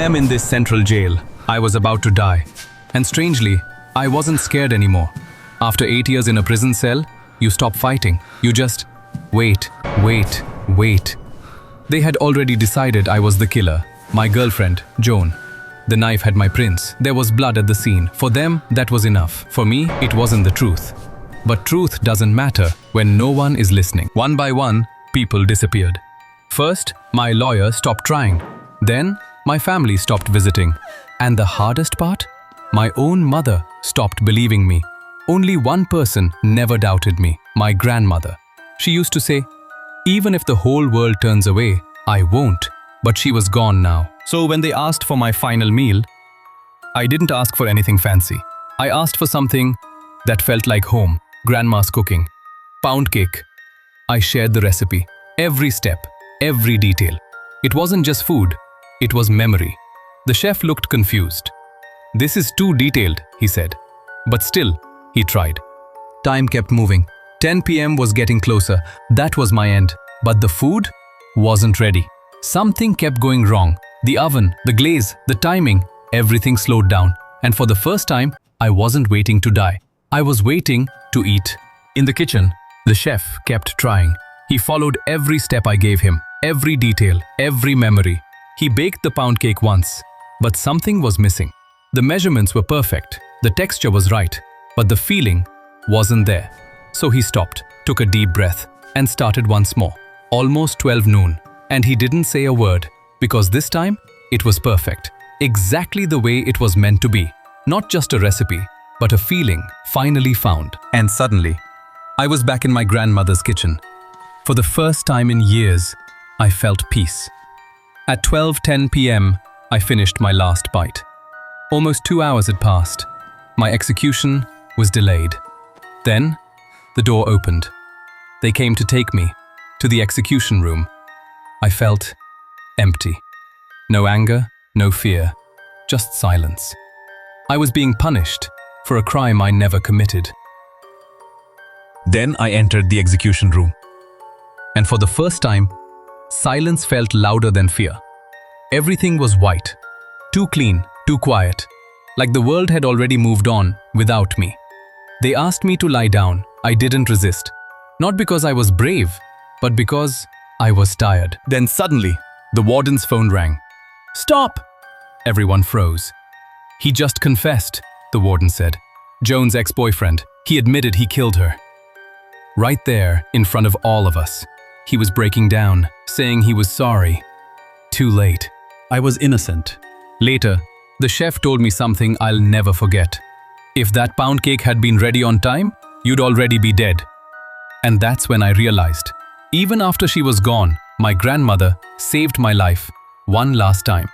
I am in this central jail. I was about to die. And strangely, I wasn't scared anymore. After 8 years in a prison cell, you stop fighting. You just wait. They had already decided I was the killer. My girlfriend, Joan. The knife had my prints. There was blood at the scene. For them, that was enough. For me, it wasn't the truth. But truth doesn't matter when no one is listening. One by one, people disappeared. First, my lawyer stopped trying. Then, my family stopped visiting. And the hardest part? My own mother stopped believing me. Only one person never doubted me, my grandmother. She used to say, "Even if the whole world turns away, I won't." But she was gone now. So when they asked for my final meal, I didn't ask for anything fancy. I asked for something that felt like home, grandma's cooking. Pound cake. I shared the recipe, every step, every detail. It wasn't just food, it was memory. The chef looked confused. "This is too detailed," he said. But still, he tried. Time kept moving. 10 p.m. was getting closer. That was my end. But the food wasn't ready. Something kept going wrong. The oven, the glaze, the timing, everything slowed down. And for the first time, I wasn't waiting to die. I was waiting to eat. In the kitchen, the chef kept trying. He followed every step I gave him, every detail, every memory. He baked the pound cake once, but something was missing. The measurements were perfect, the texture was right, but the feeling wasn't there. So he stopped, took a deep breath, and started once more. Almost 12 noon, and he didn't say a word, because this time, it was perfect. Exactly the way it was meant to be. Not just a recipe, but a feeling finally found. And suddenly, I was back in my grandmother's kitchen. For the first time in years, I felt peace. At 12:10 p.m., I finished my last bite. Almost 2 hours had passed. My execution was delayed. Then, the door opened. They came to take me to the execution room. I felt empty. No anger, no fear, just silence. I was being punished for a crime I never committed. Then I entered the execution room. And for the first time, silence felt louder than fear. Everything was white, too clean, too quiet, like the world had already moved on without me. They asked me to lie down. I didn't resist. Not because I was brave, but because I was tired. Then suddenly, the warden's phone rang. "Stop!" Everyone froze. "He just confessed," the warden said. Joan's ex-boyfriend. He admitted he killed her. Right there, in front of all of us. He was breaking down, saying he was sorry. Too late. I was innocent. Later, the chef told me something I'll never forget. If that pound cake had been ready on time, you'd already be dead. And that's when I realized, even after she was gone, my grandmother saved my life one last time.